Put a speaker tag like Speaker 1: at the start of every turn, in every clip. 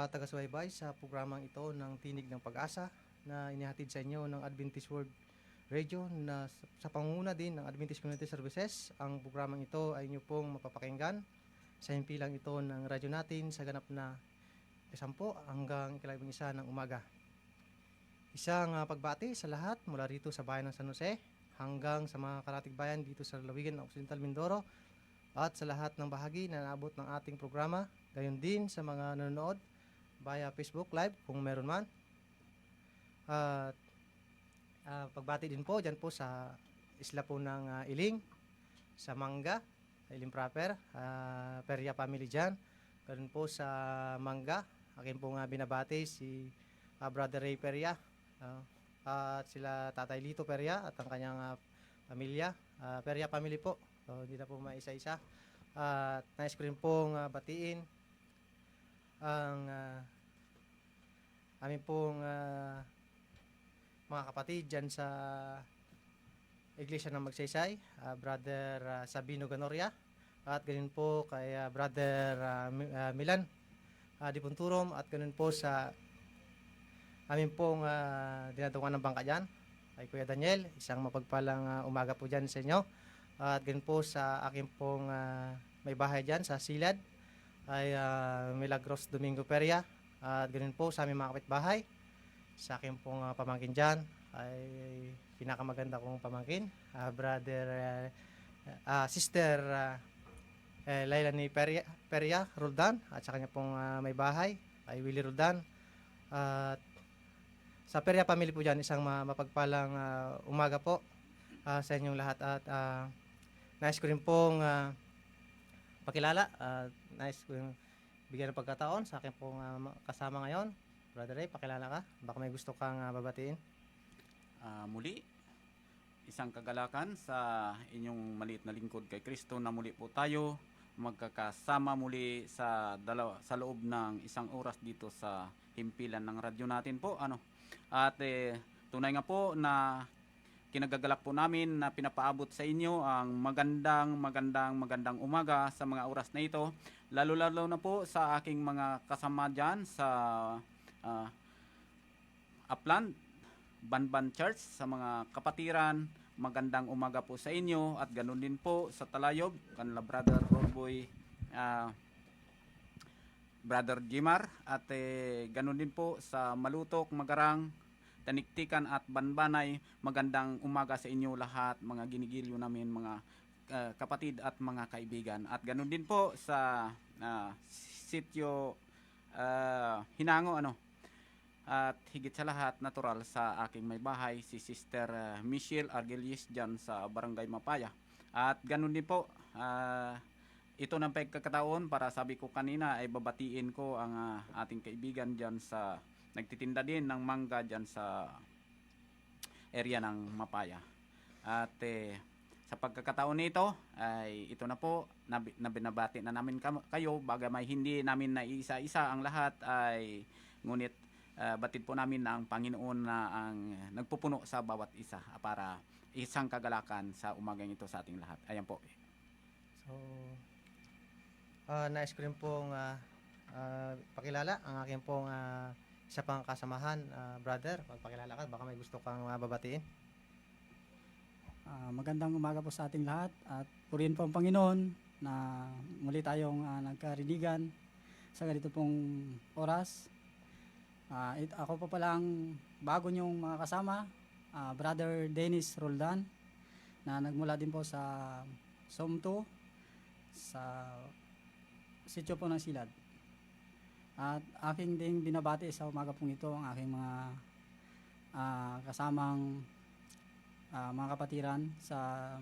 Speaker 1: taga-subaybay sa programang ito ng Tinig ng Pag-asa na inihatid sa inyo ng Adventist World Radio na sa pangunguna din ng Adventist Community Services. Ang programang ito ay inyo pong mapapakinggan sa himpilang ito ng radyo natin sa ganap na 10 hanggang 11 ng umaga. Isang pagbati sa lahat mula rito sa bayan ng San Jose hanggang sa mga karatig bayan dito sa lalawigan ng Occidental Mindoro at sa lahat ng bahagi na naabot ng ating programa, gayon din sa mga nanonood via Facebook Live kung meron man. At pagbati din po dyan po sa isla po ng Iling, sa Manga, Iling proper, Peria family dyan. Gayon po sa Manga, akin po binabati si Brother Ray Peria at sila Tatay Lito Peria at ang kanyang pamilya, Peria family po. So, hindi na po maisa-isa. At nais ko rin pong batiin ang amin pong mga kapatid dyan sa Iglesia ng Magsaysay, Brother Sabino Ganoria, at ganun po kay Brother Milan Dipunturom, at ganun po sa amin pong dinatungan ng bangka dyan, kay Kuya Daniel. Isang mapagpalang umaga po dyan sa inyo. At ganun po sa akin pong may bahay dyan sa Silad ay Milagros Domingo Peria. At ganun po sa aming mga kapitbahay. Sa akin pong pamangkin dyan ay pinakamaganda kong pamangkin, Sister Laila ni Peria Roldan, at sa kanya pong may bahay ay Willie Roldan. At sa Peria family po dyan, isang mapagpalang umaga po sa inyong lahat. At nais ko rin pong pakilala, nais ko yung bigyan ng pagkataon sa akin pong kasama ngayon. Brother Ray, pakilala ka. Baka may gusto kang babatiin.
Speaker 2: Muli, isang kagalakan sa inyong maliit na lingkod kay Kristo na muli po tayo magkakasama muli sa loob ng isang oras dito sa himpilan ng radyo natin po. At tunay nga po na kinagagalak po namin na pinapaabot sa inyo ang magandang umaga sa mga oras na ito. Lalo na po sa aking mga kasama dyan sa Upland Banban Church, sa mga kapatiran, magandang umaga po sa inyo. At ganun din po sa Talayog, kanila Brother Rolboy, Brother Jimar, at ganun din po sa Malutok, Magarang, Taniktikan at Banbanay. Magandang umaga sa inyo lahat, mga ginigilyo namin, mga kapatid at mga kaibigan. At ganun din po sa sitio Hinango, at higit sa lahat, natural sa aking may bahay, si Sister Michelle Argelius dyan sa Barangay Mapaya. At ganun din po, ito ng pagkakataon para sabi ko kanina ay babatiin ko ang ating kaibigan dyan sa nagtitinda din ng mangga dyan sa area ng Mapaya. At sa pagkakataon nito ay ito na po, binabati na namin kayo, bagamay hindi namin na isa-isa ang lahat, ay ngunit batid po namin na ang Panginoon na ang nagpupuno sa bawat isa para isang kagalakan sa umagang ito sa ating lahat. Ayan po.
Speaker 1: So, nais ko rin pong pakilala ang aking pong isa pang kasamahan. Brother, magpakilala ka, baka may gusto kang babatiin.
Speaker 3: Magandang umaga po sa ating lahat, at purihin po ang Panginoon na muli tayong nagkarinigan sa ganito pong oras. Ako pa palang bago niyong mga kasama, Brother Dennis Roldan, na nagmula din po sa Somto, sa sitio po ng Silad. At aking ding binabati sa umaga pong ito ang aking mga kasamang mga kapatiran sa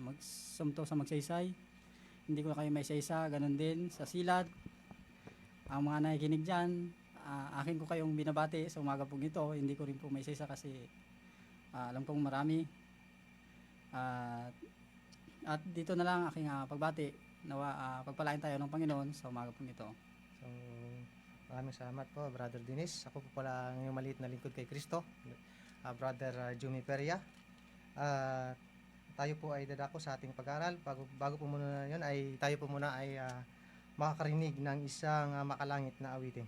Speaker 3: Somto sa Magsaysay. Hindi ko na kayo may isa-isa, ganun din sa Silad. Ang mga nakikinig dyan, akin ko kayong binabati sa umaga pong ito. Hindi ko rin po may isa kasi alam kong marami. At dito na lang aking pagbati. Nawa pagpalain tayo ng Panginoon sa umaga pong ito.
Speaker 1: So, maraming salamat po, Brother Dennis. Ako po pala ang yung maliit na lingkod kay Kristo, Brother Jumi Peria. Tayo po ay dadako sa ating pag-aaral. Bago po muna yun, ay tayo po muna ay makakarinig ng isang makalangit na awitin.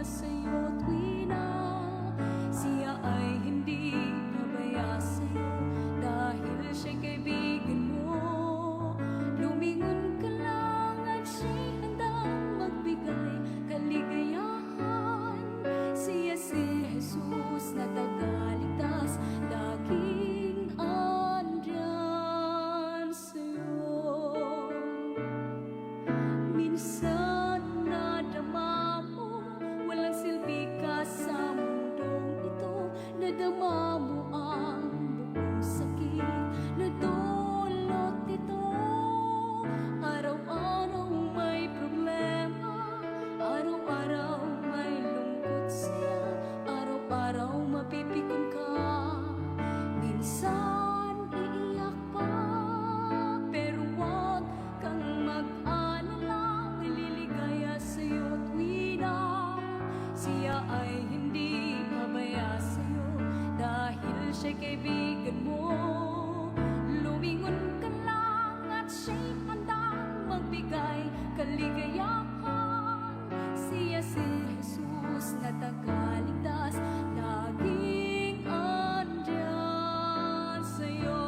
Speaker 4: sa'yo tuwi na siya ay hindi pabaya sa'yo dahil siya'y kaibigan mo. Lumingon ka lang at siya'y handang magbigay kaligayahan. Siya si Jesus na tagaligtas, laging andyan sa'yo. Minsan nadama mo, walang silbi ka sa mundong ito. Nadama mo ang buong sakit na dulot ito. Araw-araw may problema, araw-araw may lungkot siya, araw-araw mapipikon ka. Minsan iiyak pa, pero wag kang mag-alala, may liligaya sa'yo tuwi na siya ay hindi pabaya sa'yo dahil siya'y kaibigan mo. Lumingon ka lang at siya'y handang magbigay kaligayahan. Siya si Jesus na tagaligtas, laging andyan sa'yo.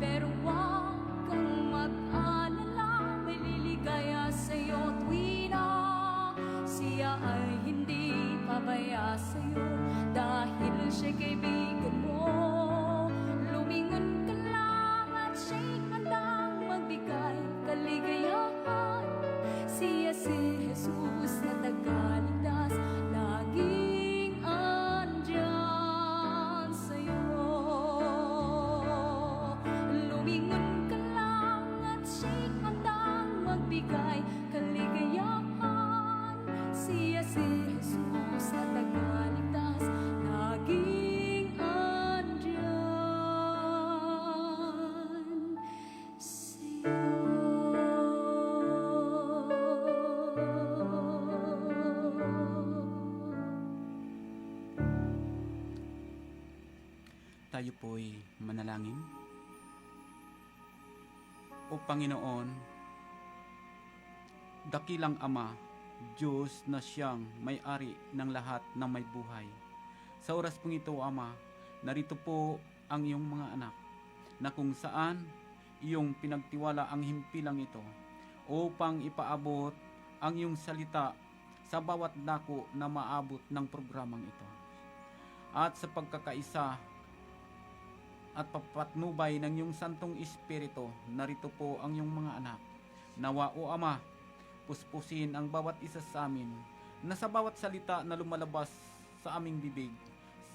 Speaker 4: Pero wag kang mag-alala, may liligaya sa'yo tuwi na siya ay hindi pabaya sa'yo dahil siya'y kaibigan mo. Lumingon ka lang at siya'y handang magbigay kaligayahan. Siya si Jesus na tagaligtas, laging andyan sa'yo. Lumingon ka lang at siya'y handang magbigay kaligayahan. Siya si Jesus na tagaligtas, laging andyan sa'yo.
Speaker 2: Tayo po'y manalangin. O Panginoon, dakilang Ama, Diyos na siyang may-ari ng lahat ng may buhay. Sa oras pong ito, Ama, narito po ang iyong mga anak na kung saan iyong pinagtiwala ang himpilang ito upang ipaabot ang iyong salita sa bawat dako na maabot ng programang ito. At sa pagkakaisa at papatnubay ng iyong Santong Espiritu, narito po ang iyong mga anak. Nawa o Ama, puspusin ang bawat isa sa amin na sa bawat salita na lumalabas sa aming bibig,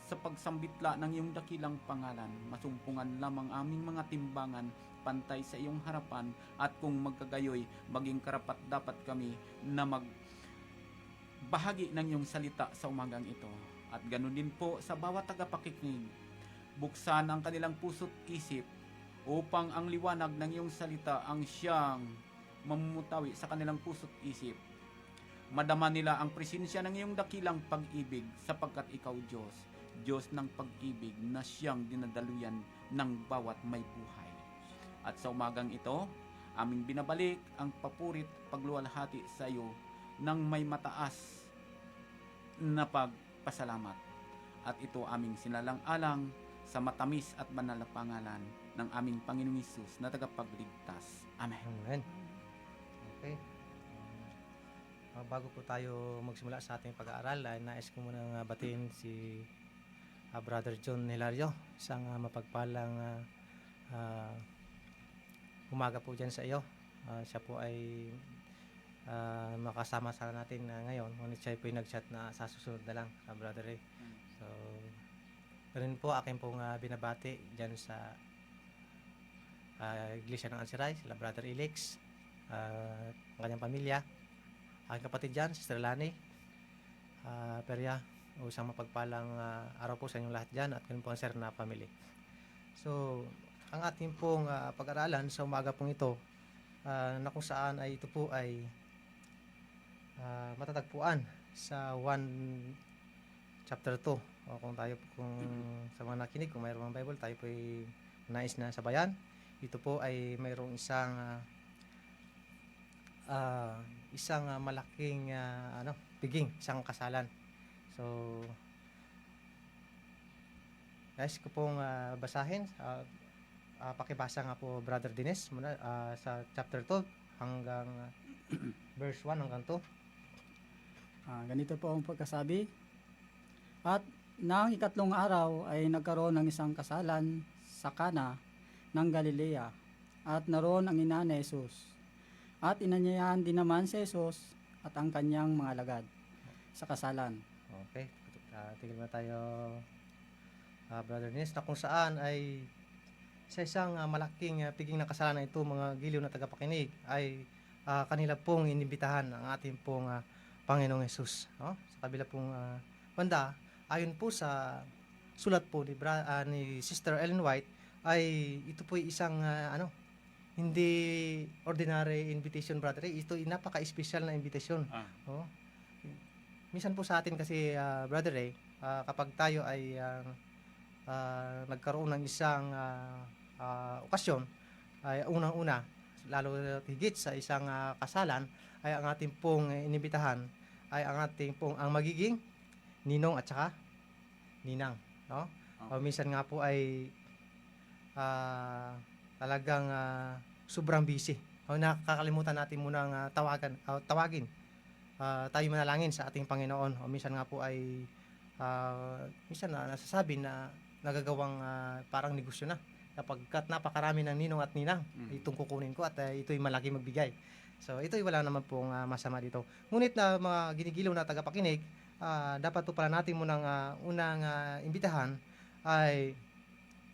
Speaker 2: sa pagsambitla ng iyong dakilang pangalan, masumpungan lamang aming mga timbangan pantay sa iyong harapan, at kung magkagayoy, maging karapat dapat kami na magbahagi ng iyong salita sa umagang ito. At ganun din po sa bawat tagapakikinig, buksan ang kanilang puso't isip upang ang liwanag ng iyong salita ang siyang mamumutawi sa kanilang puso't isip. Madama nila ang presensya ng iyong dakilang pag-ibig sapagkat ikaw Diyos, Diyos ng pag-ibig na siyang dinadaluyan ng bawat may buhay. At sa umagang ito, aming binabalik ang papurit pagluwalhati sa iyo ng may mataas na pagpasalamat. At ito aming sinalang-alang sa matamis at banal na pangalan ng aming Panginoong Hesus na tagapagligtas. Amen.
Speaker 1: Amen. Okay. Bago po tayo magsimula sa ating pag-aaral, ay nais ko muna batiin si Brother John Hilario. Isang mapagpalang umaga po dyan sa iyo. Siya po ay makasama sa natin ngayon. Ngunit siya po ay nag-chat na sa susunod na lang, Brother Ray. So, ganun po akin pong binabati dyan sa Iglesia ng Ansiray, sila Brother Elix, ang kanyang pamilya, aking kapatid dyan, Sister Lani, Peria. Isang mapagpalang araw po sa inyong lahat dyan, at ganun po ang Sir na family. So, ang ating pong pag-aralan sa umaga pong ito, na kung saan ay ito po ay matatagpuan sa 1 chapter 2. O kung tayo kung sa mga nakinig, kung mayroong Bible, tayo po ay nais na sabayan. Ito po ay mayroong isang isang malaking piging, isang kasalan. So guys, ko pong basahin. Pakibasa nga po Brother Dines muna sa chapter 12 hanggang verse 1 hanggang 2.
Speaker 3: Ganito po ang pagkasabi. At nang ikatlong araw ay nagkaroon ng isang kasalan sa Kana ng Galilea, at naroon ang ina ni Jesus. At inanyayahan din naman si Jesus at ang kanyang mga alagad sa kasalan.
Speaker 1: Okay, tigil na tayo Brother Dines, na kung saan ay sa isang malaking piging na kasalanan ito, mga giliw na tagapakinig, ay kanila pong inimbitahan ang ating pong Panginoong Hesus. No? Sa kabila pong banda, ayon po sa sulat po ni Sister Ellen White, ay ito po isang hindi ordinary invitation, Brother Ray. Ito ay napaka-special na invitation. Oh. Minsan po sa atin kasi, Brother Ray, kapag tayo ay nagkaroon ng isang okasyon, ay unang-una, lalo higit sa isang kasalan, ay ang ating pong inibitahan ay ang ating pong ang magiging ninong at saka ninang, no? Minsan nga po ay talagang sobrang busy. Nakakalimutan natin munang tawagin. Tayo manalangin sa ating Panginoon. Minsan nga po ay minsan nasasabi na nagagawang parang negosyo na, kapagkat napakarami ng ninong at ninang itong kukunin ko at ito'y malaki magbigay. So ito'y wala naman pong masama dito. Ngunit na mga ginigilaw na tagapakinig, dapat po pala natin munang unang imbitahan ay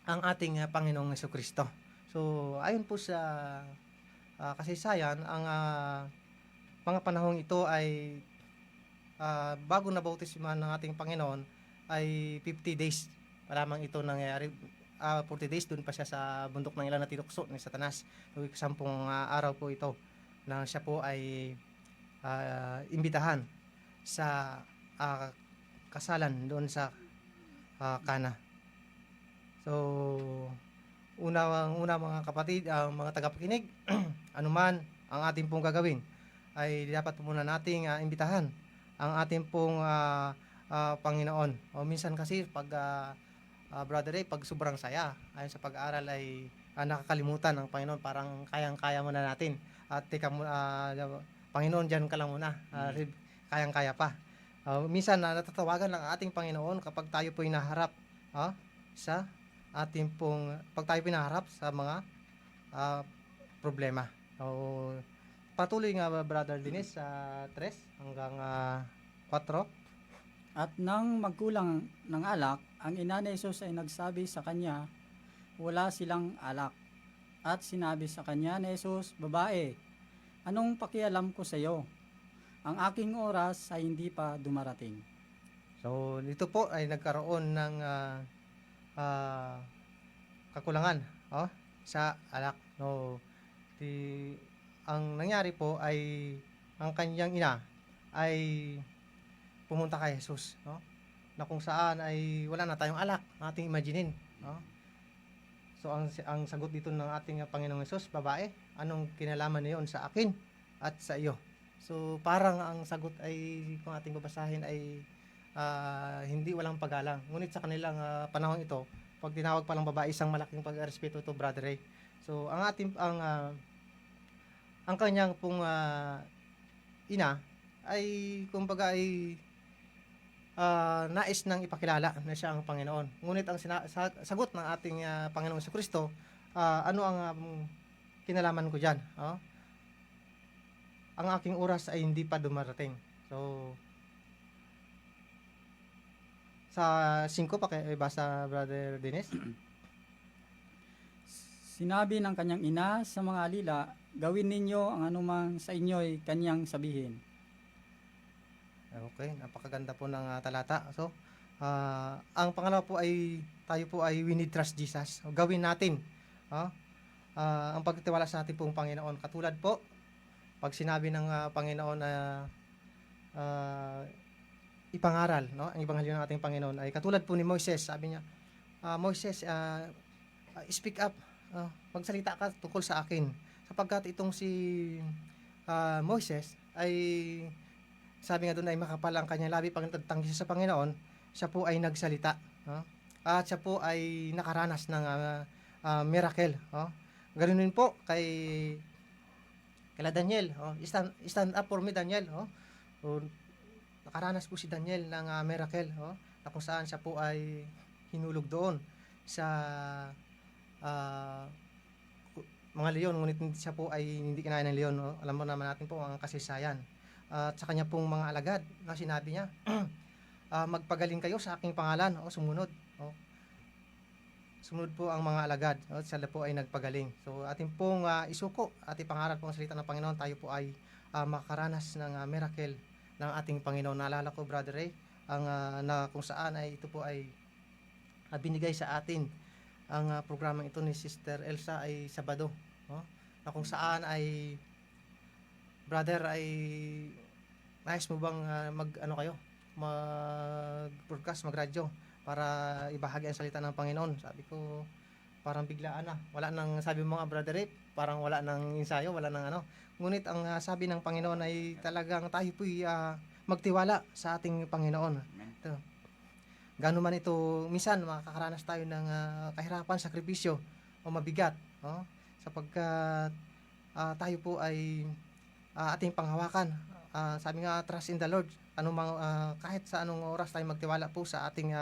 Speaker 1: ang ating Panginoong Jesucristo. So ayon po sa kasaysayan, ang mga panahong ito ay bago na bautisman ng ating Panginoon ay 50 days pa lamang ito nangyayari. 40 days doon pa siya sa bundok ng ilan na tinukso ni Satanas. So 10 araw po ito na siya po ay imbitahan sa kasalan doon sa Kana. So una mga kapatid, mga tagapakinig, anuman ang ating pong gagawin, ay dapat po muna nating imbitahan ang ating pong Panginoon. O minsan kasi pag Brother Ray, pag sobrang saya ayon sa pag-aaral ay nakakalimutan ang Panginoon, parang kayang-kaya muna natin. At teka Panginoon, diyan ka lang muna. Kayang-kaya pa. Minsan natatawagan lang ang ating Panginoon kapag tayo po inaharap sa ating pong pag tayo pinaharap sa mga problema. So, patuloy nga Brother Dennis sa 3 hanggang 4.
Speaker 3: At nang magkulang ng alak, ang ina ni Jesus ay nagsabi sa kanya, wala silang alak. At sinabi sa kanya ni Jesus, babae, anong pakialam ko sa iyo? Ang aking oras ay hindi pa dumarating.
Speaker 1: So, dito po ay nagkaroon ng kakulangan sa alak. No, ang nangyari po ay ang kanyang ina ay pumunta kay Jesus, no? Na kung saan ay wala na tayong alak, ating imaginein, no? So ang sagot dito ng ating Panginoong Jesus, babae, anong kinalaman niyon sa akin at sa iyo? So parang ang sagot ay, kung ating babasahin, ay hindi walang paggalang. Ngunit sa kanilang panahon ito, pag tinawag pa lang babae, isang malaking pagrespeto to, Brother Ray. So ang ating ang kanyang pong ina ay kumbaga ay nais nang ipakilala na siya ang Panginoon. Ngunit ang sagot ng ating Panginoong Jesucristo, ano ang kinalaman ko diyan? Ang aking oras ay hindi pa dumarating. So sa 5 pa kay basa Brother Dennis.
Speaker 3: Sinabi ng kanyang ina sa mga alila, gawin ninyo ang anumang sa inyo'y kanyang sabihin.
Speaker 1: Okay, napakaganda po ng talata. So, ang pangalawa po ay tayo po ay we need trust Jesus. So, gawin natin ang pagtitiwala sa ating pong Panginoon. Katulad po, pag sinabi ng Panginoon na ipangaral, no, ang ebanghelyo ng ating Panginoon, ay katulad po ni Moises. Sabi niya, Moises, speak up, magsalita ka tungkol sa akin. Sapagkat itong si Moises ay sabi nga doon ay makapal ang kanyang labi pag nagtanggi siya sa Panginoon, siya po ay nagsalita, no? At siya po ay nakaranas ng miracle, no? Ganoon din po kay Daniel, oh. Stand up for me, Daniel, oh. O, nakaranas po si Daniel ng miracle, oh, na kung saan siya po ay hinulog doon sa mga leon, ngunit siya po ay hindi kinain ng leon, no? Alam mo naman natin po ang kasaysayan. At sa kanya pong mga alagad na sinabi niya, magpagaling kayo sa aking pangalan, o sumunod, o sumunod po ang mga alagad, o sila po ay nagpagaling. So ating pong isuko at ipangaral po ang salita ng Panginoon, tayo po ay makaranas ng miracle ng ating Panginoon. Naalala ko, Brother Ray, ang na kung saan ay ito po ay binigay sa atin ang programang ito ni Sister Elsa ay Sabado, no? Na kung saan ay brother ay nais mo bang mag-broadcast, magradyo para ibahagi ang salita ng Panginoon. Sabi ko, parang biglaan na. Wala nang, sabi mo nga, Brother Rip, parang wala nang ensayo, wala nang ano. Ngunit ang sabi ng Panginoon ay talagang tayo po'y magtiwala sa ating Panginoon.
Speaker 2: Amen.
Speaker 1: Ito. Gano'n man ito, minsan makakaranas tayo ng kahirapan, sakripisyo o mabigat, no? Sapagkat tayo po ay ating panghawakan. Sabi nga, trust in the Lord. Kahit sa anong oras tayo magtiwala po sa ating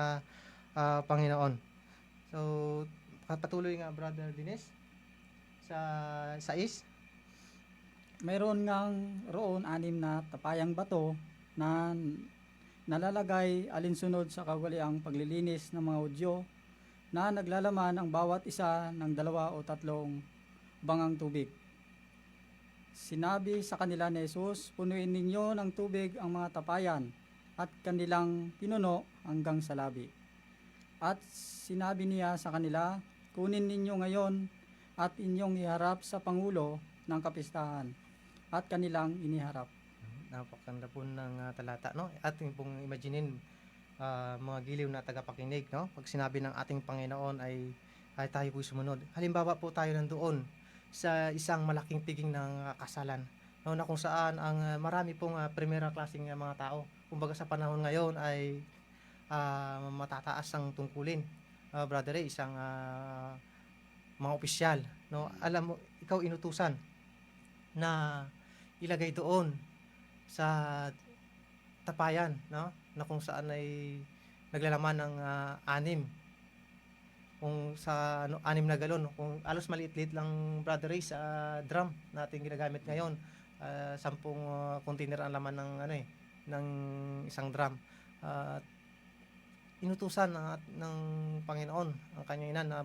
Speaker 1: Panginoon. So, patuloy nga, Brother Dinis, sa is.
Speaker 3: Mayroon ngang roon 6 na tapayang bato na nalalagay alinsunod sa kagwaliang paglilinis ng mga Hudyo na naglalaman ang bawat isa ng 2 o 3 bangang tubig. Sinabi sa kanila ni Jesus, punuin ninyo ng tubig ang mga tapayan, at kanilang pinuno hanggang sa labi. At sinabi niya sa kanila, kunin ninyo ngayon at inyong iharap sa Pangulo ng Kapistahan, at kanilang iniharap.
Speaker 1: Napakaganda po ng talata, no? Ating pong imaginin, mga giliw na tagapakinig, no? Pag sinabi ng ating Panginoon ay tayo po'y sumunod. Halimbawa po tayo nandoon sa isang malaking tiging ng kasalan, no? Na kung saan ang marami pong primera klaseng mga tao. Kumbaga sa panahon ngayon ay matataas ang tungkulin. Brother Ray, isang mga opisyal, no? Alam mo, ikaw inutusan na ilagay doon sa tapayan, no? Na kung saan ay naglalaman ng 6 na galon, kung alos maliit-liit lang, Brother Ray, sa drum natin ginagamit ngayon, 10 container ang laman ng ng isang drum. Inutusan ng Panginoon ang kanyang ina na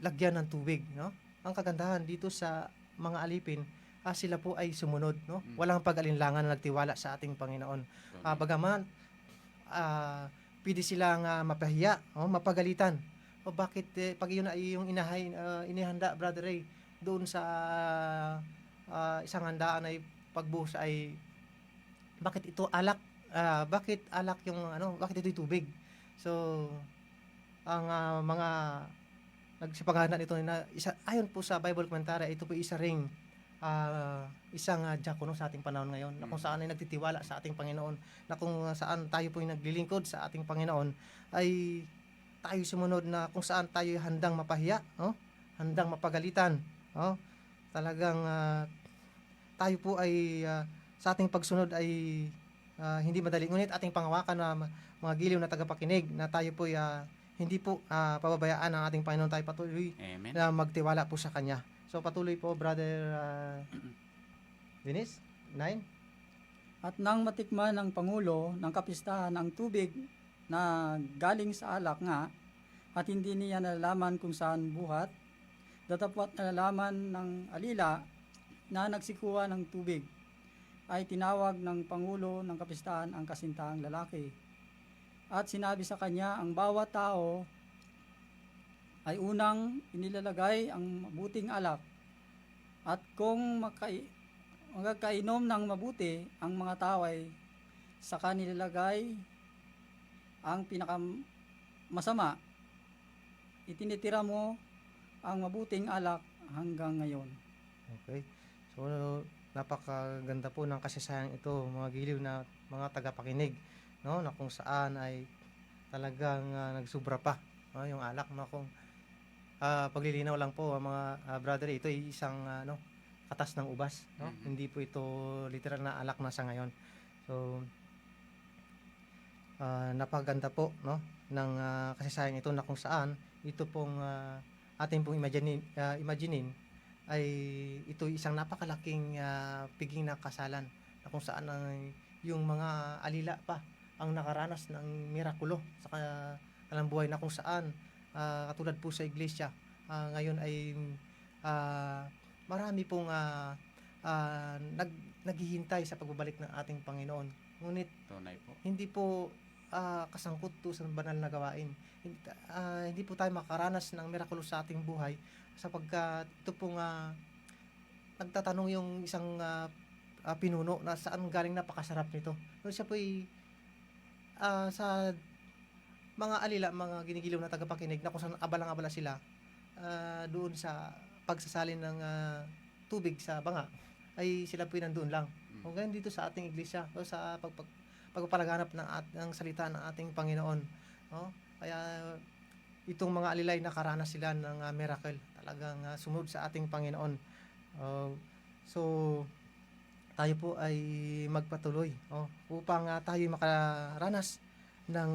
Speaker 1: lagyan ng tubig, no? Ang kagandahan dito sa mga alipin, sila po ay sumunod, no? Walang pag-alinlangan na nagtiwala sa ating Panginoon. Bagaman pwede silang mapahiya, mapagalitan. O bakit pag yun ay yung inihanda, Brother Ray, doon sa isang handaan ay pagbuhos ay bakit ito alak? Bakit alak yung bakit ito tubig? So ang mga nagsipaghanan ito na ayon po sa Bible commentary, ito po isa ring isang diakono sa ating panahon ngayon, na kung saan ay nagtitiwala sa ating Panginoon, na kung saan tayo po ay naglilingkod sa ating Panginoon, ay tayo sumunod, na kung saan tayo handang mapahiya, handang mapagalitan, talagang tayo po ay sa ating pagsunod ay hindi madali, ngunit ating panghawakan na mga giliw na tagapakinig, na tayo po ay hindi po pababayaan ng ating Panginoon, tayo patuloy
Speaker 2: Amen.
Speaker 1: na magtiwala po sa Kanya. So patuloy po, Brother Dennis, 9.
Speaker 3: At nang matikman ng Pangulo ng Kapistahan ang tubig na galing sa alak nga, at hindi niya nalalaman kung saan buhat, datapwat nalalaman ng alila na nagsikuha ng tubig, ay tinawag ng Pangulo ng Kapistahan ang kasintahang lalaki. At sinabi sa kanya, ang bawat tao ay unang inilalagay ang mabuting alak, at kung magkainom ng mabuti ang mga tao ay saka nilalagay ang pinakamasama. Itinitira mo ang mabuting alak hanggang ngayon.
Speaker 1: Okay. So napakaganda po ng kasaysayan ito, mga giliw na mga tagapakinig, no, na kung saan ay talagang nagsubra pa, no, yung alak, no, kung paglilinaw lang po mga brother, ito ay isang katas ng ubas, no,
Speaker 2: Mhm.
Speaker 1: hindi po ito literal na alak na sa ngayon. So napaganda po, no, ng kasaysayan ito na kung saan ito pong ating pong imaginein ay ito isang napakalaking piging na kasalan na kung saan yung mga alila pa ang nakaranas ng mirakulo sa kanilang buhay, na kung saan katulad po sa iglesia ngayon ay marami pong naghihintay sa pagbabalik ng ating Panginoon, ngunit
Speaker 2: Tunay po.
Speaker 1: hindi po kasangkot to sa banal na gawain. Hindi po tayo makaranas ng mirakulo sa ating buhay sapagkat ito pong nagtatanong yung isang pinuno na saan galing napakasarap nito. So siya po sa mga alila, mga ginigiliw na tagapakinig na kung saan abalang-abala sila doon sa pagsasalin ng tubig sa banga, ay sila po nandoon lang. O ganyan dito sa ating iglesia, o sa pagpapalaganap ng salita ng ating Panginoon, no? Kaya itong mga alilay nakaranas sila ng miracle, talagang sumunod sa ating Panginoon. So tayo po ay magpatuloy upang tayo makaranas ng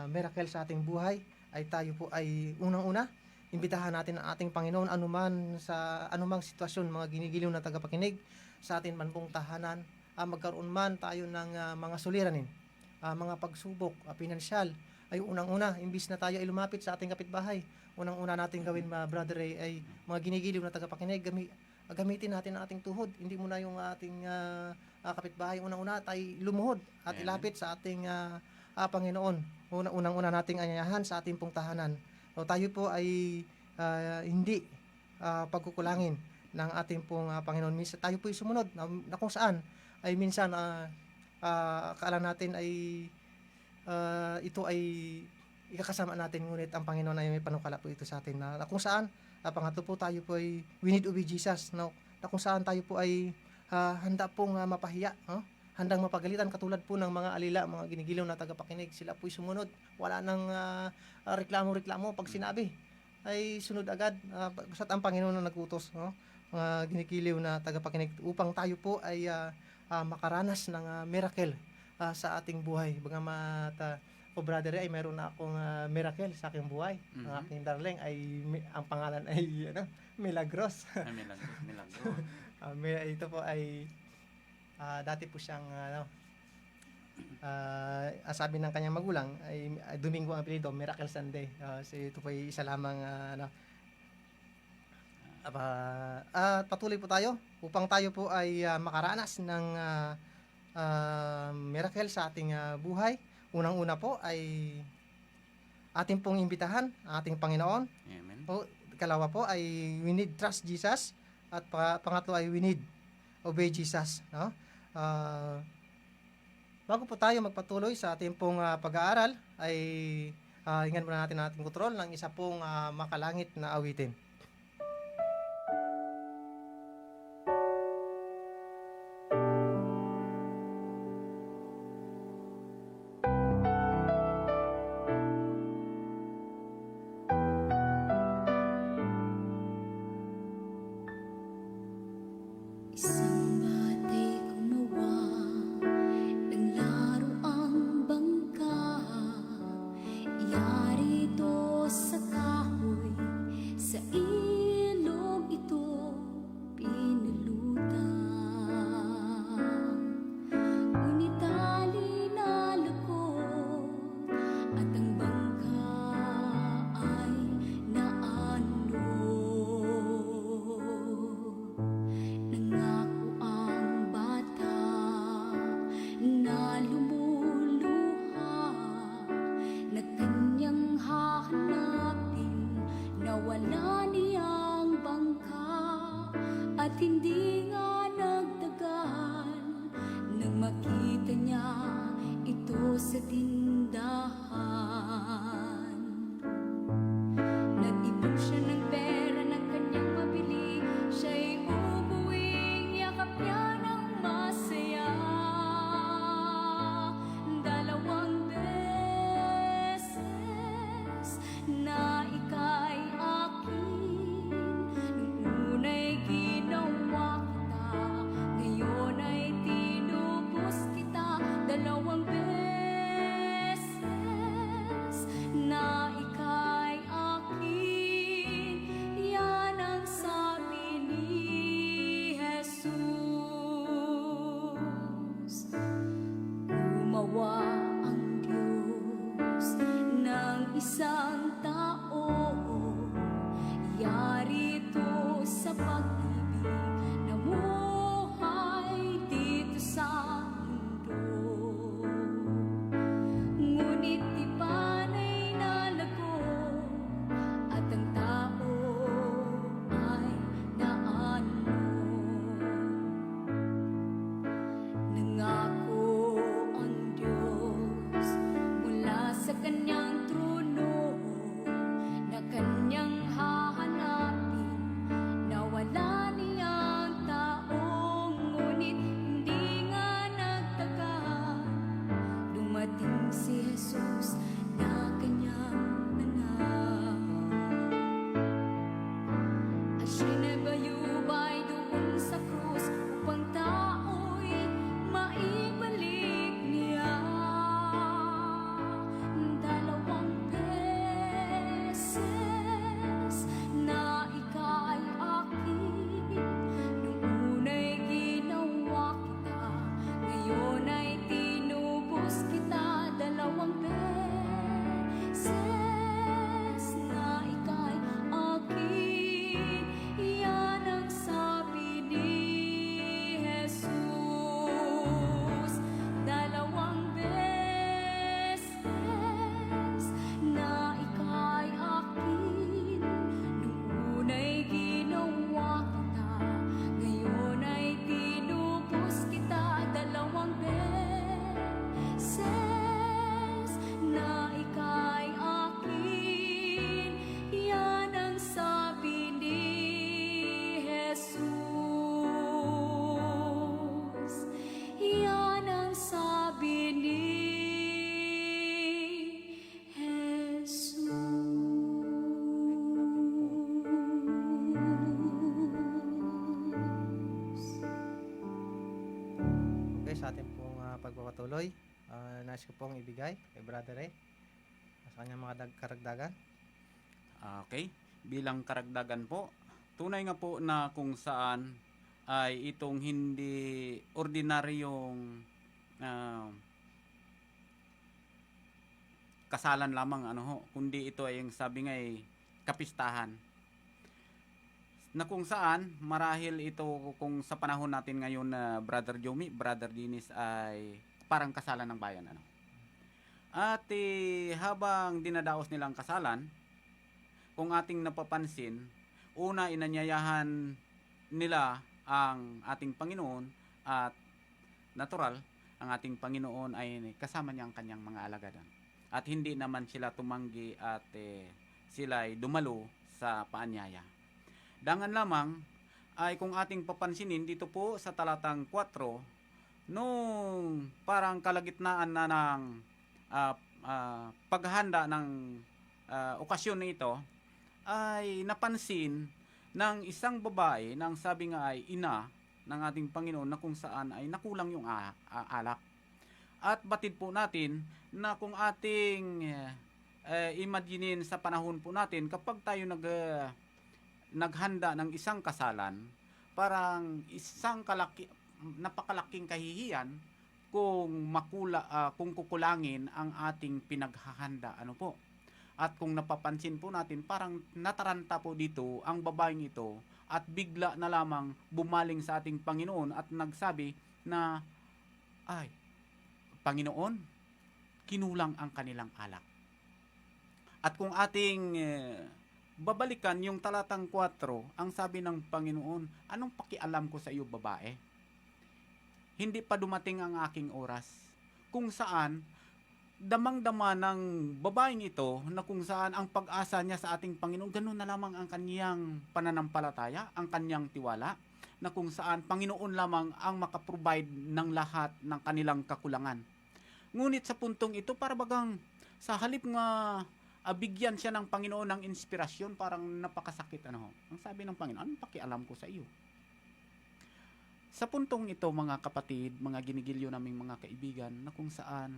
Speaker 1: miracle sa ating buhay. Ay tayo po ay unang-una imbitahan natin ang ating Panginoon anuman sa anumang sitwasyon, mga ginigiliw na tagapakinig sa atin man pong tahanan, magkaroon man tayo ng mga suliranin, mga pagsubok pinansyal, ay unang-una, imbis na tayo ay lumapit sa ating kapitbahay, unang-una natin gawin, brother Ray, ay mga ginigiliw na tagapakinig, gamitin natin ang ating tuhod. Hindi muna yung ating kapitbahay, unang-una tayo lumuhod at
Speaker 2: Amen.
Speaker 1: ilapit sa ating Panginoon. Unang-una nating anyayahan sa ating pong tahanan. So tayo po ay hindi pagkukulangin ng ating pong Panginoon. Minsan tayo po ay sumunod na kung saan ay minsan akala natin ay ito ay ikakasama natin, ngunit ang Panginoon ay may panukala po ito sa atin na kung saan pangatlo po, tayo po ay we need obey Jesus, no? Na kung saan tayo po ay handa pong mapahiya, no? Handang mapagalitan, katulad po ng mga alila, mga ginigiliw na tagapakinig, sila po'y sumunod, wala nang reklamo-reklamo, pag sinabi ay sunod agad, basta't ang Panginoon na nagutos, no? Mga ginigiliw na tagapakinig, upang tayo po ay makaranas ng miracle sa ating buhay. Bagamat brother ay mayroon na akong miracle sa aking buhay. Ang
Speaker 2: Mhm.
Speaker 1: aking darling ay ang pangalan ay Milagros.
Speaker 2: Ay, milagro.
Speaker 1: Ito po ay dati po siyang sabi ng kanyang magulang ay Domingo ang apelyido, Miracle Sunday. So ito po ay isa lamang patuloy po tayo upang tayo po ay makaranas ng miracle sa ating buhay. Unang-una po ay ating pong imbitahan ang ating Panginoon.
Speaker 2: Amen.
Speaker 1: Kalawa po ay we need trust Jesus, at pangatlo ay we need obey Jesus, no? Bago po tayo magpatuloy sa ating pong pag-aaral, ay hingan muna natin ang ating kontrol ng isa pong makalangit na awitin.
Speaker 4: Isang batay gumawa ng laruang bangka, yari ito sa kahoy, sa dalawang beses na ika'y akin, yan ang sabi ni Jesus. Gumawa ang Diyos ng isang tao, yarito sa pag-ibig, namuhay dito sa mundo. Ngunit di panay nalago, at ang tao ay naano. Nangako ang Diyos mula sa kanyang trono na kanyang hahanapin, na wala niyang taong, ngunit hindi nga nagtagal, dumating si Jesus na kanyang anak. At siya'y nagbayubay doon sa krus upang tao'y maibalik niya. Dalawang beses na ika'y akin, nung una'y ginawa kita, ngayon ay tinubos kita. Dalawang beses na ika'y akin, yan ang sabi ni Jesus. Dalawang beses na ika'y akin, nung una'y ginawa kita, ngayon ay tinubos kita. Dalawang beses na ika'y akin, yan ang sabi ni Jesus. Yan ang sabi ni Jesus.
Speaker 1: Okay, sa ating pong pagpapatuloy, nais ko pong ibigay kay Brother Ray sa kanyang mga karagdagan.
Speaker 2: Okay, bilang karagdagan po, tunay nga po na kung saan ay itong hindi ordinaryong kasalan lamang kundi ito ay yung sabi nga ay kapistahan. Na kung saan marahil ito kung sa panahon natin ngayon na Brother Jomi, Brother Dinis ay parang kasalan ng bayan At habang dinadaos nilang kasalan, kung ating napapansin, una inanyayahan nila ang ating Panginoon at natural, ang ating Panginoon ay kasama niya ang kanyang mga alagad. At hindi naman sila tumanggi at sila ay dumalo sa paanyaya. Dangan lamang ay kung ating papansinin dito po sa talatang 4, nung parang kalagitnaan na ng paghahanda ng okasyon na ito, ay napansin ng isang babae nang sabi nga ay ina ng ating Panginoon, na kung saan ay nakulang yung alak. At batid po natin na kung ating imaginein sa panahon po natin, kapag tayo naghanda ng isang kasalan, parang isang napakalaking kahihiyan kung kung kukulangin ang ating pinaghahanda po. At kung napapansin po natin, parang nataranta po dito ang babaeng ito at bigla na lamang bumaling sa ating Panginoon at nagsabi na, ay, Panginoon, kinulang ang kanilang alak. At kung ating babalikan yung talatang 4, ang sabi ng Panginoon, anong pakialam ko sa iyo, babae? Hindi pa dumating ang aking oras. Kung saan, damang-dama ng babaeng ito na kung saan ang pag-asa niya sa ating Panginoon, ganun na lamang ang kanyang pananampalataya, ang kanyang tiwala, na kung saan Panginoon lamang ang makaprovide ng lahat ng kanilang kakulangan. Ngunit sa puntong ito, para bagang sa halip nga bigyan siya ng Panginoon ng inspirasyon, parang napakasakit. Ang sabi ng Panginoon, anong pakialam ko sa iyo? Sa puntong ito, mga kapatid, mga ginigilyo naming mga kaibigan, na kung saan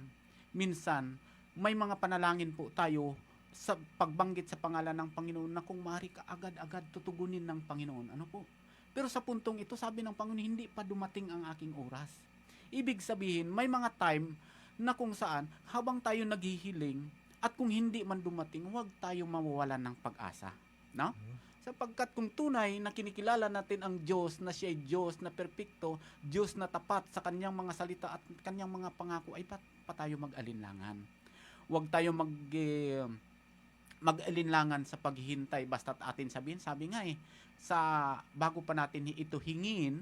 Speaker 2: minsan may mga panalangin po tayo sa pagbanggit sa pangalan ng Panginoon na kung maaari ka agad-agad tutugunin ng Panginoon. Ano po? Pero sa puntong ito, sabi ng Panginoon, hindi pa dumating ang aking oras. Ibig sabihin, may mga time na kung saan habang tayo naghihiling at kung hindi man dumating, huwag tayo mawawalan ng pag-asa. No? Sapagkat kung tunay na kinikilala natin ang Diyos na siya ay Diyos na perpekto, Diyos na tapat sa kanyang mga salita at kanyang mga pangako, ay pa tayo mag-alinlangan. Huwag tayo mag-alinlangan sa paghihintay basta't atin sabihin. Sabi nga sa bago pa natin ito hingin,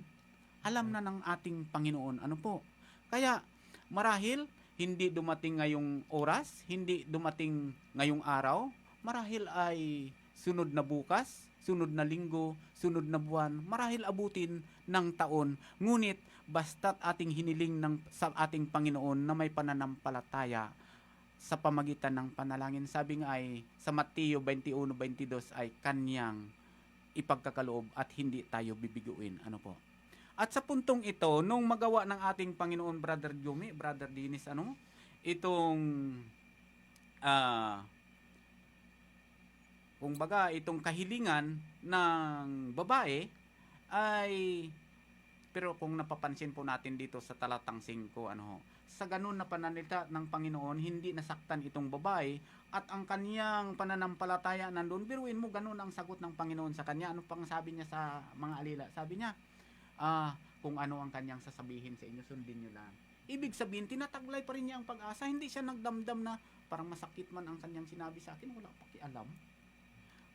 Speaker 2: alam na ng ating Panginoon. Ano po? Kaya marahil hindi dumating ngayong oras, hindi dumating ngayong araw, marahil ay sunod na bukas, sunod na linggo, sunod na buwan, marahil abutin ng taon. Ngunit basta't ating hiniling sa ating Panginoon na may pananampalataya sa pamagitan ng panalangin. Sabi nga ay sa Mateo 21:22 ay kanyang ipagkakaloob at hindi tayo bibiguin. Ano po? At sa puntong ito, nung magawa ng ating Panginoon, Brother Jumi, Brother Dennis, itong kung baga itong kahilingan ng babae ay, pero kung napapansin po natin dito sa talatang 5, sa ganun na pananalita ng Panginoon, hindi nasaktan itong babae at ang kaniyang pananampalataya nandun. Biruin mo, ganun ang sagot ng Panginoon sa kanya. Ano pang sabi niya sa mga alila? Sabi niya, kung ano ang kanyang sasabihin sa inyo, sundin niyo lang. Ibig sabihin, tinataglay pa rin niya ang pag-asa. Hindi siya nagdamdam na parang masakit man ang kanyang sinabi sa akin, wala pakialam.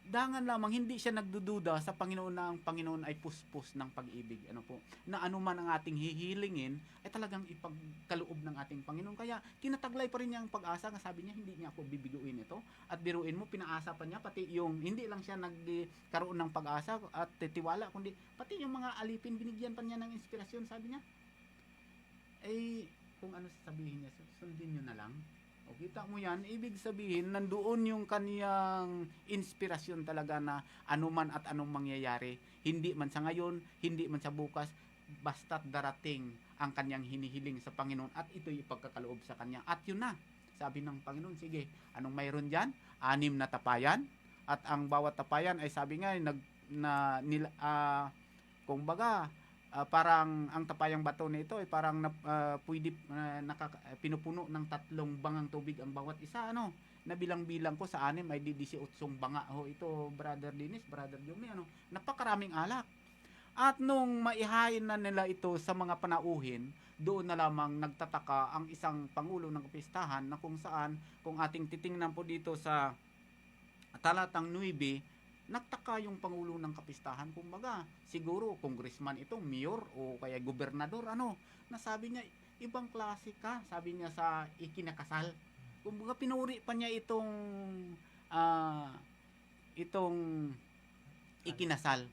Speaker 2: Dangan lamang, hindi siya nagdududa sa Panginoon na ang Panginoon ay puspos ng pag-ibig. Ano po? Na anuman ang ating hihilingin ay talagang ipagkaloob ng ating Panginoon. Kaya tinataglay pa rin niya ang pag-asa. Nga sabi niya, hindi niya ako bibiguin ito. At biruin mo, pinaasa pa niya, pati yung hindi lang siya nagkaroon ng pag-asa at tiwala, kundi pati yung mga alipin, binigyan pa niya ng inspirasyon. Sabi niya, kung ano sasabihin niya, sundin niyo na lang. O kita mo yan, ibig sabihin, nandoon yung kaniyang inspirasyon talaga na anuman at anong mangyayari, hindi man sa ngayon, hindi man sa bukas, basta't darating ang kanyang hinihiling sa Panginoon at ito'y ipagkakaloob sa kanya. At yun na, sabi ng Panginoon, sige, anong mayroon dyan? 6 na tapayan, at ang bawat tapayan ay sabi nga, kung baga, parang ang tapayang bato nito ay parang pwede pinupuno ng 3 bangang tubig ang bawat isa. Nabilang-bilang ko sa 6 ay di 18 banga. Ito, Brother Dennis, Brother Jumi, napakaraming alak. At nung maihain na nila ito sa mga panauhin, doon na lamang nagtataka ang isang pangulo ng kapistahan na kung saan, kung ating titingnan po dito sa talatang 9, nagtaka yung pangulo ng kapistahan, kumbaga siguro congressman ito, mayor o kaya gobernador, nasabi niya, ibang klase ka, sabi niya sa ikinakasal. Kumbaga pinuri pa niya itong ikinasal,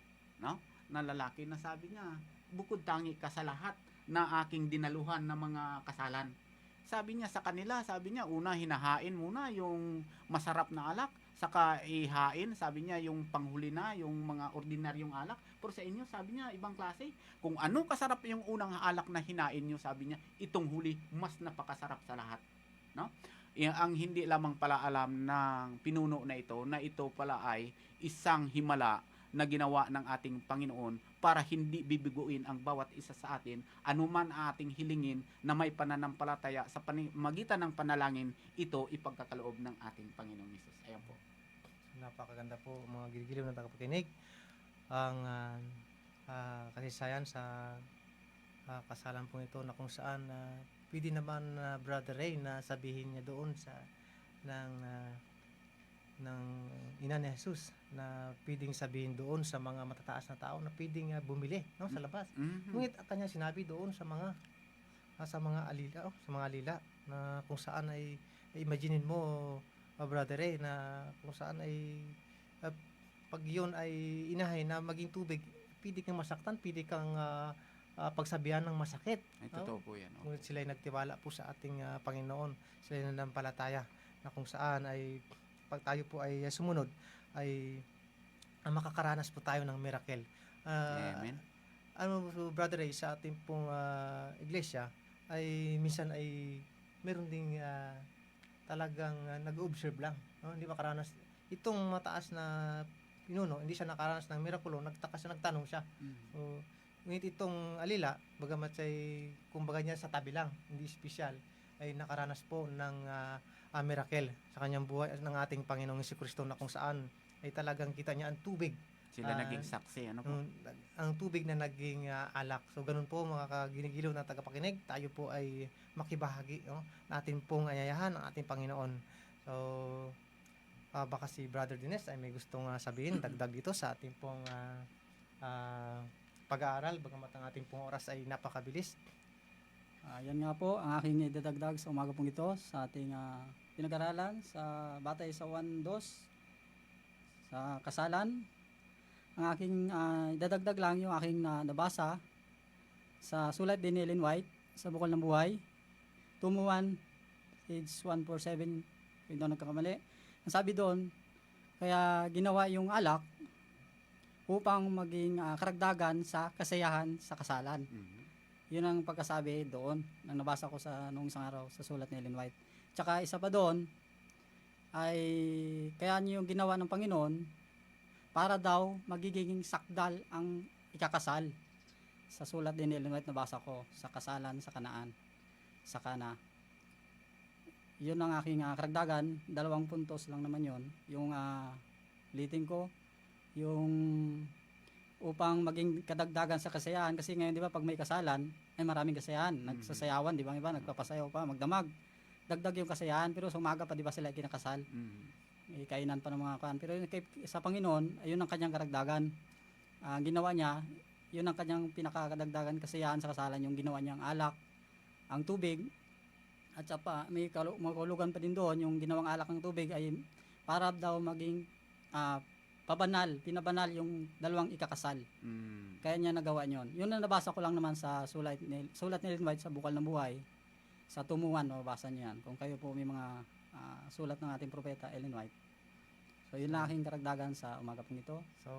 Speaker 2: na lalaki, na sabi niya, bukod tangi ka sa lahat na aking dinaluhan ng mga kasalan. Sabi niya sa kanila, sabi niya, una hinahain muna yung masarap na alak, saka ihain, sabi niya, yung panghuli na, yung mga ordinaryong alak. Pero sa inyo, sabi niya, ibang klase. Kung ano kasarap yung unang alak na hinain nyo, sabi niya, itong huli, mas napakasarap sa lahat. Ang hindi lamang pala alam ng pinuno na ito pala ay isang himala na ginawa ng ating Panginoon para hindi bibiguin ang bawat isa sa atin, anuman ating hilingin na may pananampalataya sa magitan ng panalangin, ito ipagkakaloob ng ating Panginoong Hesus. Ayan po.
Speaker 1: Napakaganda po mga giliw na tagapakinig. Ang kasaysayan sa kasalan po ito na kung saan pwede naman Brother Ray na sabihin niya doon ng ina ni Jesus na pwedeng sabihin doon sa mga matataas na tao na pwedeng bumili sa labas. Ngunit kanya sinabi doon sa mga alila na kung saan ay imaginin mo Brother Ray, na kung saan ay pag yun ay inahay na maging tubig, pwede kang masaktan, pwede kang pagsabihan ng masakit.
Speaker 2: Ay, totoo po yan.
Speaker 1: Ngunit sila ay nagtiwala po sa ating Panginoon, sila ay nanampalataya na kung saan ay pag tayo po ay sumunod ay makakaranas po tayo ng miracle.
Speaker 2: Amen.
Speaker 1: Brother Ray, sa ating pong iglesia ay minsan ay meron ding talagang nag-observe lang, no? Hindi makaranas itong mataas na pinuno, hindi siya nakaranas ng mirakulo, nagtaka siya, nagtanong siya. So, ngunit itong alila, bagamat ay kumbaga niya sa tabi lang, hindi espesyal, ay nakaranas po ng miracle sa kanyang buhay ng ating Panginoong Jesucristo, na kung saan ay talagang kita niya ang tubig.
Speaker 2: Sila naging saksi, ano po?
Speaker 1: Ang tubig na naging alak. So ganun po mga kaginigiliw na tagapakinig, tayo po ay makibahagi, no, natin pong ayayahan ang ating Panginoon. So baka si Brother Dines ay may gustong sabihin dagdag dito sa ating pong pag-aaral, bagamat ang ating pong oras ay napakabilis.
Speaker 3: Yan nga po ang aking idadagdag sa umaga pong ito sa ating pinag-aralan sa batay sa 1:2 sa kasalan. Ang aking idadagdag lang yung aking nabasa sa sulat din ni Ellen White sa Bukal ng Buhay, Tumuan, page 147, kung doon nagkakamali. Ang sabi doon, kaya ginawa yung alak upang maging karagdagan sa kasayahan sa kasalan. Yun ang pagkasabi doon, nang nabasa ko sa nung isang araw sa sulat ni Ellen White. Tsaka isa pa doon, ay kaya niyo yung ginawa ng Panginoon para daw magiging sakdal ang ikakasal. Sa sulat din ni Ellen White nabasa ko, sa kasalan sa Kanaan, sa Kana. Yun ang aking karagdagan, 2 puntos lang naman yon. Yung ulitin ko, yung upang maging kadagdagan sa kasayahan, kasi ngayon di ba pag may kasalan ay maraming kasayahan, nagsasayawan, di ba, iba nagpapasayaw pa, magdamag, dagdag yung kasayahan, pero sa umaga pa di ba sila kinakasal, may kainan pa ng mga kan, pero sa Panginoon ayun ang kanyang karagdagan. Ginawa niya, yun ang kanyang pinakakadagdagan kasayahan sa kasalan, yung ginawa niyang alak, ang tubig, at saka may makulugan pa din doon, yung ginawang alak ng tubig ay para daw maging pinabanal yung dalawang ikakasal. Kaya niya nagawa yon. Yun na nabasa ko lang naman sa sulat ni Ellen White sa Bukal ng Buhay, sa Tumuan, mabasa niyo yan. Kung kayo po may mga sulat ng ating propeta Ellen White. So yun lang aking karagdagan sa umaga pong ito.
Speaker 1: So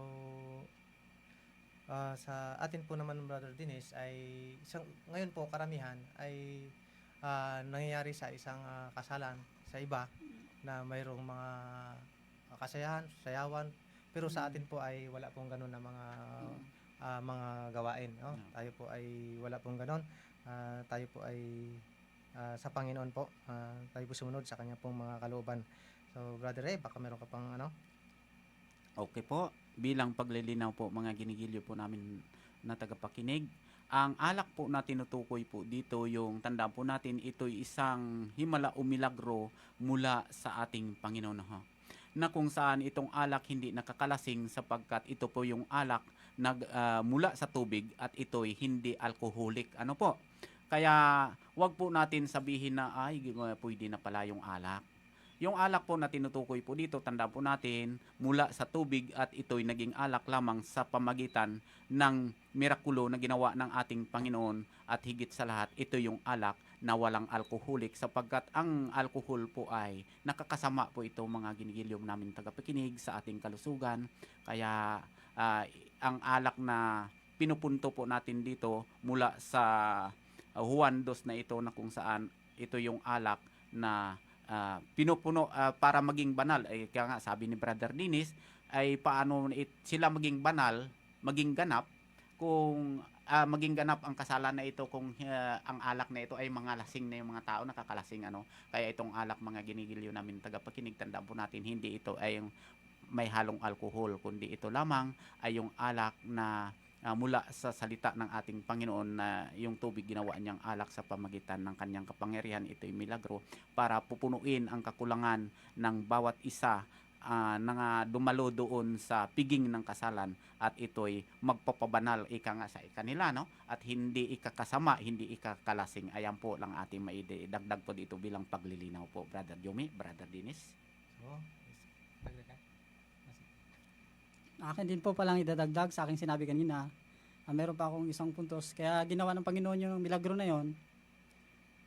Speaker 1: sa atin po naman, Brother Dines, ay ngayon po karamihan ay nangyayari sa isang kasalan sa iba na mayroong mga kasayahan, sayawan, pero sa atin po ay wala pong ganun na mga gawain, no? Tayo po ay wala pong ganun. Tayo po ay sa Panginoon po, tayo po sumunod sa kanya pong mga kalooban. So Brother Ray, baka meron ka pang
Speaker 2: Okay po, bilang paglilinaw po mga ginigilyo po namin na tagapakinig, ang alak po na tinutukoy po dito, yung tandaan po natin, ito'y isang himala o milagro mula sa ating Panginoon, na kung saan itong alak hindi nakakalasing sapagkat ito po yung alak mula sa tubig at ito'y hindi alcoholic. Ano po? Kaya wag po natin sabihin na ay pwede na pala yung alak. Yung alak po na tinutukoy po dito, tandaan po natin, mula sa tubig at ito'y naging alak lamang sa pamagitan ng mirakulo na ginawa ng ating Panginoon, at higit sa lahat, ito yung alak na walang alcoholic sapagkat ang alcohol po ay nakakasama po ito mga ginigiliw namin tagapakinig sa ating kalusugan. Kaya ang alak na pinupunto po natin dito mula sa Juan 2 na ito, na kung saan ito yung alak na pinupuno para maging banal. Kaya nga sabi ni Brother Dinis ay paano sila maging banal, maging ganap, kung maging ganap ang kasalan na ito kung ang alak na ito ay mga lasing na yung mga tao, nakakalasing Kaya itong alak mga ginigiliw namin tagapakinig, tandaan po natin, hindi ito ay yung may halong alkohol, kundi ito lamang ay yung alak na mula sa salita ng ating Panginoon, na yung tubig ginawa niyang alak sa pamagitan ng kanyang kapangyarihan. Ito'y milagro para pupunuin ang kakulangan ng bawat isa na dumalo doon sa piging ng kasalan, at ito'y magpapabanal ika nga sa kanila, no? At hindi ikakasama, hindi ikakalasing. Ayan po lang ating maidagdag po dito bilang paglilinaw po, Brother Yomi, Brother Dinis.
Speaker 1: So,
Speaker 3: Akin din po palang idadagdag sa aking sinabi kanina. Meron pa akong isang puntos. Kaya ginawa ng Panginoon yung milagro na yon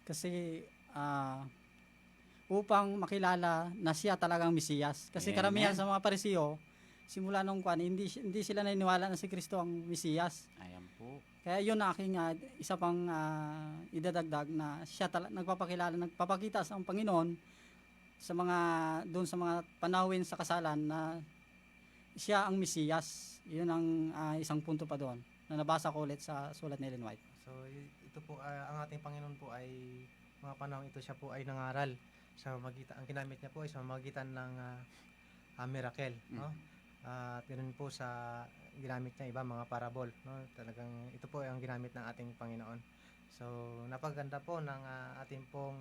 Speaker 3: kasi upang makilala na siya talagang Mesiyas. Kasi
Speaker 2: Amen.
Speaker 3: karamihan sa mga Pariseo simula nung kwan, hindi sila naniniwala na si Kristo ang Mesiyas.
Speaker 2: Ayan po.
Speaker 3: Kaya yun ang aking isa pang idadagdag na siya nagpapakita sa Panginoon sa mga doon sa mga panahon sa kasalan na siya ang Mesiyas. Yun ang isang punto pa doon na nabasa ko ulit sa sulat ni Ellen White.
Speaker 1: So ito po ang ating Panginoon po ay mga panahon ito siya po ay nangaral sa magitan, ang ginamit niya po ay sa magitan ng miracle, no? At ganoon po sa ginamit niya iba mga parable, no? Talagang ito po ay ang ginamit ng ating Panginoon. So napaganda po ng ating pong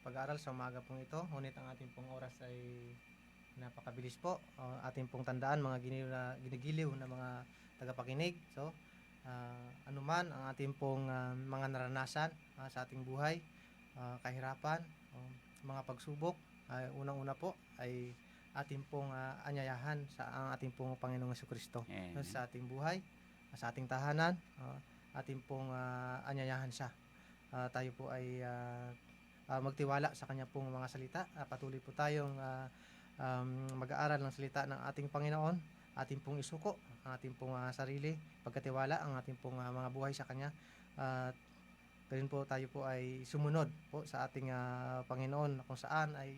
Speaker 1: pag-aaral sa umaga pong ito, ngunit ang ating pong oras ay napakabilis po. Ating pong tandaan mga ginigiliw na mga tagapakinig. So anuman ang ating pong mga naranasan sa ating buhay, kahirapan, mga pagsubok, unang-una po ay ating pong anyayahan sa ang ating pong Panginoong Jesucristo sa ating buhay, sa ating tahanan, ating pong anyayahan siya. Tayo po ay magtiwala sa kanya pong mga salita. Patuloy po tayong mag-aaral ng salita ng ating Panginoon, ating pong isuko ang ating pong sarili, pagkatiwala ang ating pong mga buhay sa kanya. At gayon po tayo po ay sumunod po sa ating Panginoon, kung saan ay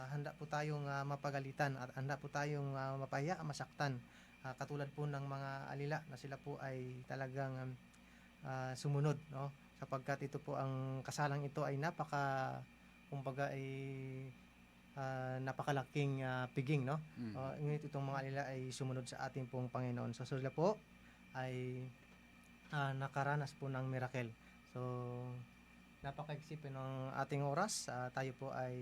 Speaker 1: handa po tayong mapagalitan at handa po tayong mapahiya, masaktan, katulad po ng mga alila na sila po ay talagang sumunod, no? Sapagkat ito po ang kasalang ito ay kumbaga ay napakalaking piging, no? Ngunit itong mga alila ay sumunod sa ating pong Panginoon. So sila po ay nakaranas po ng miracle. So napakaisipin ng ating oras. Tayo po ay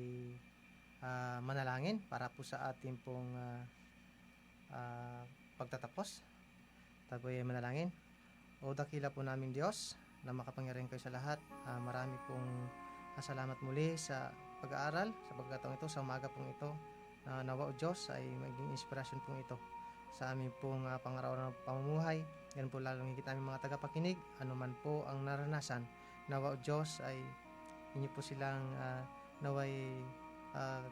Speaker 1: manalangin para po sa ating pong pagtatapos. Tayo po ay manalangin. O dakila po namin Diyos na makapangyarihan kayo sa lahat. Marami pong salamat muli sa pag-aaral sa pagkataong ito, sa umaga pong ito. Nawa o Diyos ay maging inspirasyon pong ito sa aming pong pangaraw-araw na pamumuhay. Yan po lalong higit aming mga tagapakinig, anuman po ang naranasan. Nawa o Diyos ay inyo po silang naway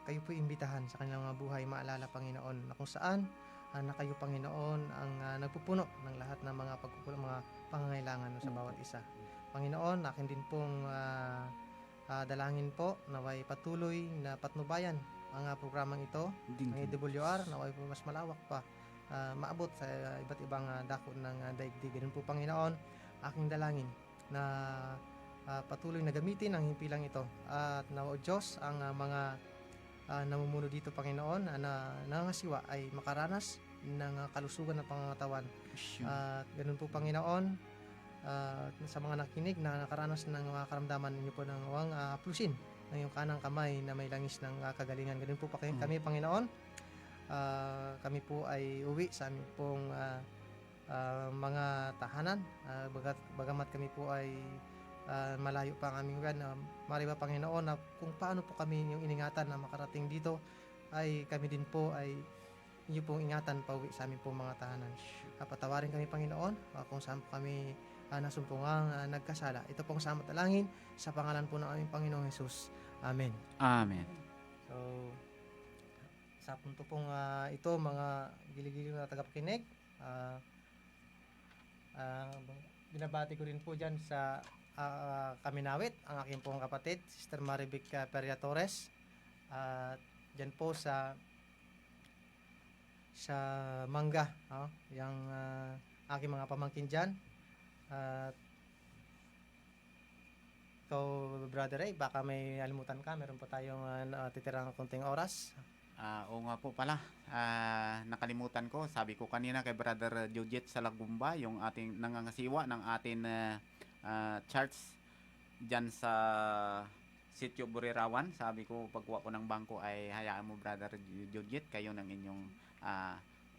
Speaker 1: kayo po imbitahan sa kanilang mga buhay, maalala Panginoon na kung saan na kayo Panginoon ang nagpupuno ng lahat ng mga mga pangangailangan sa bawat isa. Panginoon, akin din pong dalangin po naway patuloy na patnubayan ang programang ito ng AWR, naway po mas malawak pa, maabot sa iba't ibang dako ng daigdig. Ganun po Panginoon, aking dalangin na patuloy na gamitin ang himpilang ito at nawa o Diyos ang mga namumuno dito Panginoon na nangasiwa ay makaranas ng kalusugan ng pangangatawan. At ganun po Panginoon, sa mga nakinig na nakaranas ng mga karamdaman ninyo po ng plusin ng iyong kanang kamay na may langis ng kagalingan. Ganun po kami Panginoon, kami po ay uwi sa aming pong mga tahanan, bagamat kami po ay malayo pa ang aming lugar. Mariba Panginoon na kung paano po kami yung iningatan na makarating dito, ay kami din po ay inyo pong ingatan pa uwi sa aming pong mga tahanan. Patawarin kami Panginoon kung saan po kami nasumpungang nagkasala. Ito pong sama talangin sa pangalan po ng aming Panginoong Jesus. Amen.
Speaker 2: Amen.
Speaker 1: So sa punto pong ito, mga giligili na tagapakinig, binabati ko rin po dyan sa Kaminawit, ang aking pong kapatid, Sister Marivic Peria Torres, at dyan po sa Mangga, yung aking mga pamangkin dyan. At ikaw, Brother Ray, baka may alimutan ka, meron po tayong titirang konting oras.
Speaker 2: Oo nga po pala, nakalimutan ko, sabi ko kanina kay Brother Jojet sa Lagumba, yung ating nangangasiwa ng ating church dyan sa Sitio Burirawan. Sabi ko pagkuha ko ng bangko ay hayaan mo Brother Jojet, kayo ng inyong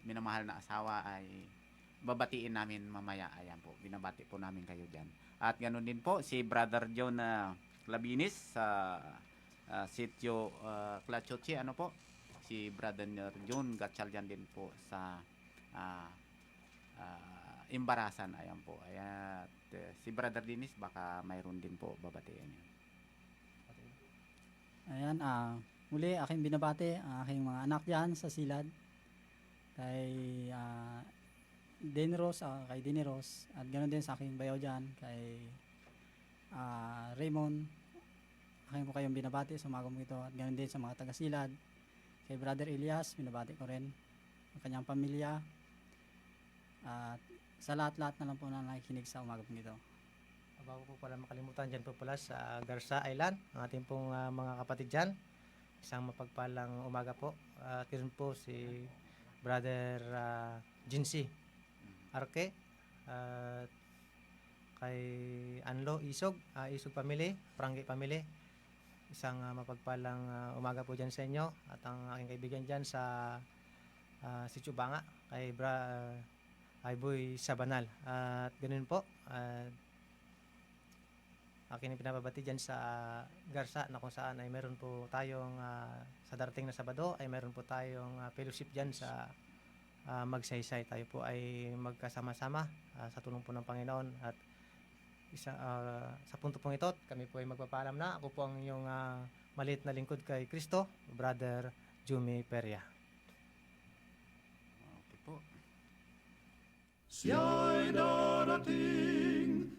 Speaker 2: minamahal na asawa ay babatiin namin mamaya. Ayan po, binabati po namin kayo dyan. At ganoon din po si Brother John Labinis sa Sitio Clachochi, ano po, si Brother John Gatchalian din po sa Imbarasan. Ayan po. Ayan, si Brother Dinis baka mayroon din po babatiin yun.
Speaker 3: Ayan, muli aking binabati ang aking mga anak dyan sa Silad. Kay Denros, kay Dineros, at ganoon din sa aking bayaw dyan, kay Raymond. Aking po kayong binabati sa umagang ito, at ganoon din sa mga taga-Silad. Kay Brother Elias, binabati ko rin ang kanyang pamilya, at sa lahat-lahat na lang po na nakikinig sa umagang ito.
Speaker 1: Bago po pala makalimutan, dyan po pala sa Garza Island, ang ating pong mga kapatid dyan. Isang mapagpalang umaga po. At yun po si Brother Jinsi Arke, at kay Anlo Isog, Isog Family, Prangge Family. Isang mapagpalang umaga po dyan sa inyo. At ang aking kaibigan dyan sa si Chubanga, kay Boy Sabanal. At ganun po. Akin pinapabati dyan sa Garza, na kung saan ay meron po tayong sa darating na Sabado ay meron po tayong fellowship dyan sa Magsaysay. Tayo po ay magkasama-sama sa tulong po ng Panginoon. At sa punto pong ito, kami po ay magpapaalam na. Ako po ang inyong maliit na lingkod kay Kristo, Brother Jumi Peria.
Speaker 2: Okay po.
Speaker 5: Siya'y darating,